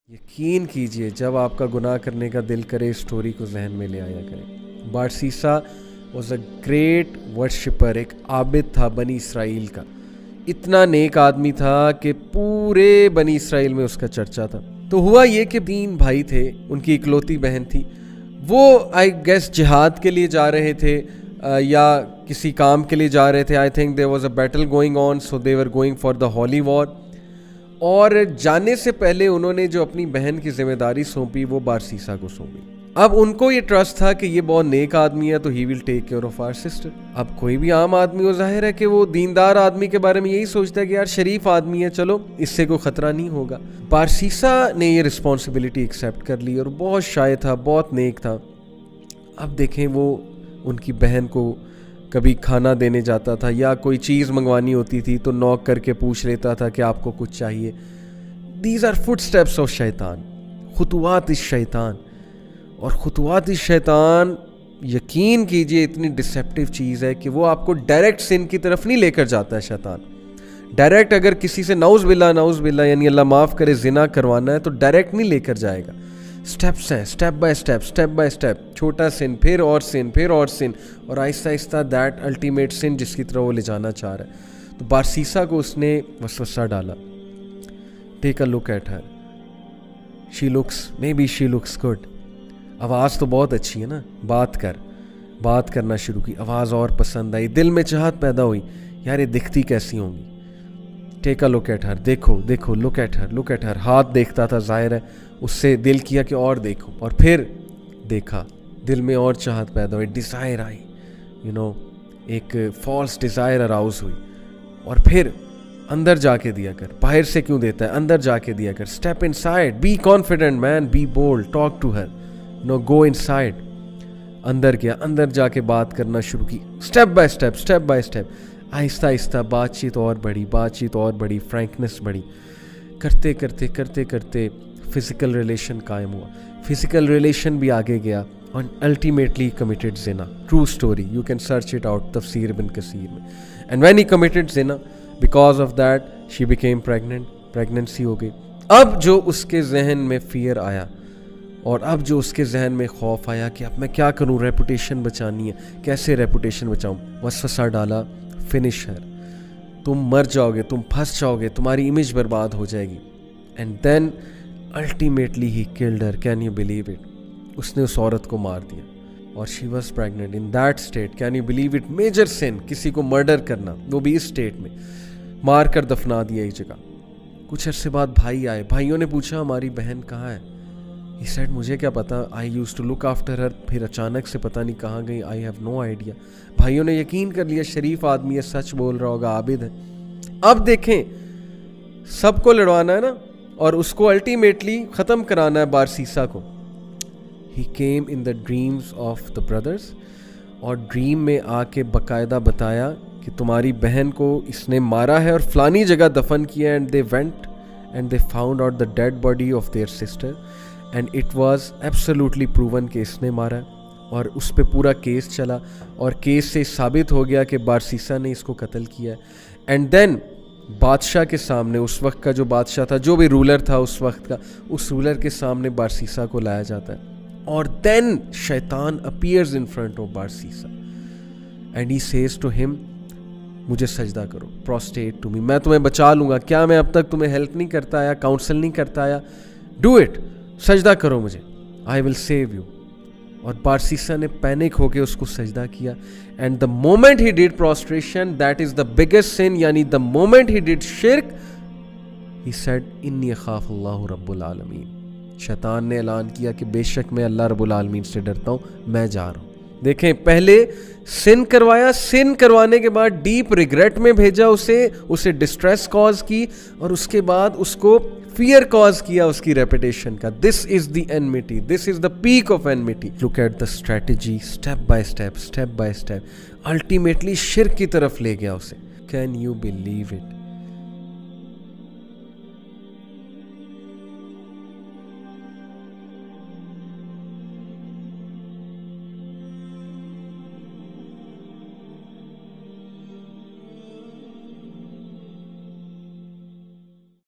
यकीन कीजिए जब आपका गुनाह करने का दिल करे इस स्टोरी को जहन में ले आया करें। बारसीसा वॉज अ ग्रेट वर्शिपर, एक आबिद था बनी इसराइल का। इतना नेक आदमी था कि पूरे बनी इसराइल में उसका चर्चा था। तो हुआ ये कि 3 भाई थे, उनकी इकलौती बहन थी। वो आई गेस जिहाद के लिए जा रहे थे या किसी काम के लिए जा रहे थे। I think there was a battle going on, so they were going for the holy war. और जाने से पहले उन्होंने जो अपनी बहन की जिम्मेदारी सौंपी वो बारसीसा को सौंपी। अब उनको ये ट्रस्ट था कि ये बहुत नेक आदमी है तो he will take care of our sister. अब कोई भी आम आदमी हो, जाहिर है कि वो दीनदार आदमी के बारे में यही सोचता है कि यार शरीफ आदमी है, चलो इससे कोई खतरा नहीं होगा। बारसीसा ने ये रिस्पॉन्सिबिलिटी एक्सेप्ट कर ली और बहुत शाय था, बहुत नेक था। अब देखें, वो उनकी बहन को कभी खाना देने जाता था या कोई चीज़ मंगवानी होती थी तो नॉक करके पूछ लेता था कि आपको कुछ चाहिए। दीज आर फुटस्टेप्स ऑफ शैतान, खुतुवात इस शैतान। और खुतुवात इस शैतान, यकीन कीजिए, इतनी डिसेप्टिव चीज़ है कि वो आपको डायरेक्ट सिन की तरफ नहीं लेकर जाता है। शैतान डायरेक्ट अगर किसी से नाउज़ बिल्ला यानी अल्लाह माफ़ करे जिना करवाना है तो डायरेक्ट नहीं लेकर जाएगा। स्टेप्स हैं, स्टेप बाय स्टेप, छोटा सिन, फिर और सिन, फिर और सिन, और आहिस्ता आहिस्ता दैट अल्टीमेट सिन जिसकी तरफ वो ले जाना चाह रहा है। तो बारसीसा को उसने वसवसा डाला, take a look at her, she looks good. आवाज़ तो बहुत अच्छी है ना, बात करना शुरू की, आवाज़ और पसंद आई, दिल में चाहत पैदा हुई, यार ये दिखती कैसी होंगी। Take a look at her, देखो लुक एट हर। हाथ देखता था, जाहिर है उससे दिल किया कि और देखो, और फिर देखा, दिल में और चाहत पैदा हुई, डिज़ायर आई, एक फॉल्स डिज़ायर अराउज हुई। और फिर अंदर जाके दिया कर, बाहर से क्यों देता है, अंदर जाके दिया कर। Step inside, be confident man, be bold, talk to her, go inside. अंदर गया, अंदर जाके बात करना शुरू की, step by step, Aahista Aahista बातचीत और बढ़ी, फ्रैंकनेस बढ़ी। करते करते फिजिकल रिलेशन कायम हुआ, फिजिकल रिलेशन भी आगे गया और ultimately committed Jinnah. True story, you can search it out तफसीर इब्न कसीर में। And when he committed Jinnah, because of that she became pregnant, pregnancy हो गई। अब जो उसके जहन में फियर आया और अब जो उसके जहन में खौफ आया कि अब मैं क्या करूं, रेपुटेशन बचानी है, कैसे रेपुटेशन बचाऊं, वसवसा डाला, फिनिश हर, तुम मर जाओगे, तुम फंस जाओगे, तुम्हारी इमेज बर्बाद हो जाएगी। And then ultimately he killed her, can you believe it, उसने उस औरत को मार दिया और she was pregnant in that state. Can you believe it, major sin, किसी को मर्डर करना, वो भी इस स्टेट में, मार कर दफना दिया एक जगह। कुछ अरसे बाद भाई आए, भाइयों ने पूछा हमारी बहन कहाँ है। He said, मुझे क्या पता, I used to look after her, फिर अचानक से पता नहीं कहाँ गई, आई हैव नो आइडिया। भाइयों ने यकीन कर लिया शरीफ आदमी है, सच बोल रहा होगा, आबिद है। अब देखें, सबको लड़वाना है ना, और उसको अल्टीमेटली ख़त्म कराना है बारसीसा को। He came in the dreams of the brothers, और ड्रीम में आके बाकायदा बताया कि तुम्हारी बहन को इसने मारा है और फलानी जगह दफन किया। And they went and they found out the dead body of their sister and it was absolutely proven कि इसने मारा है। और उस पर पूरा केस चला और केस से साबित हो गया कि बारसीसा ने इसको कत्ल किया है। एंड देन बादशाह के सामने, उस वक्त का जो बादशाह था, जो भी रूलर था उस वक्त का, उस रूलर के सामने बारसीसा को लाया जाता है। और देन शैतान appears in front of Barsisa and he says to him, मुझे सजदा करो, प्रोस्टेट टू मी, मैं तुम्हें बचा लूँगा। क्या मैं अब तक तुम्हें हेल्प नहीं करता आया, काउंसल नहीं करता आया? डू इट, सजदा करो मुझे, आई विल सेव यू। और बारसीसा ने पैनिक होके उसको सजदा किया। And the moment he did prostration, that is the biggest sin, यानी द मोमेंट ही डिड शिर्क, ही सेड इन्नी अखाफ अल्लाह रब्बुल आलमीन। शैतान ने ऐलान किया कि बेशक मैं अल्लाह रब्बुल आलमीन से डरता हूँ, मैं जा रहा हूँ। देखें, पहले सिन करवाया, सिन करवाने के बाद डीप रिग्रेट में भेजा उसे डिस्ट्रेस कॉज की, और उसके बाद उसको फियर कॉज किया उसकी रेपुटेशन का। This is the enmity, this is the peak of enmity. Look at the strategy, step by step, ultimately शिर्क की तरफ ले गया उसे। Can you believe it?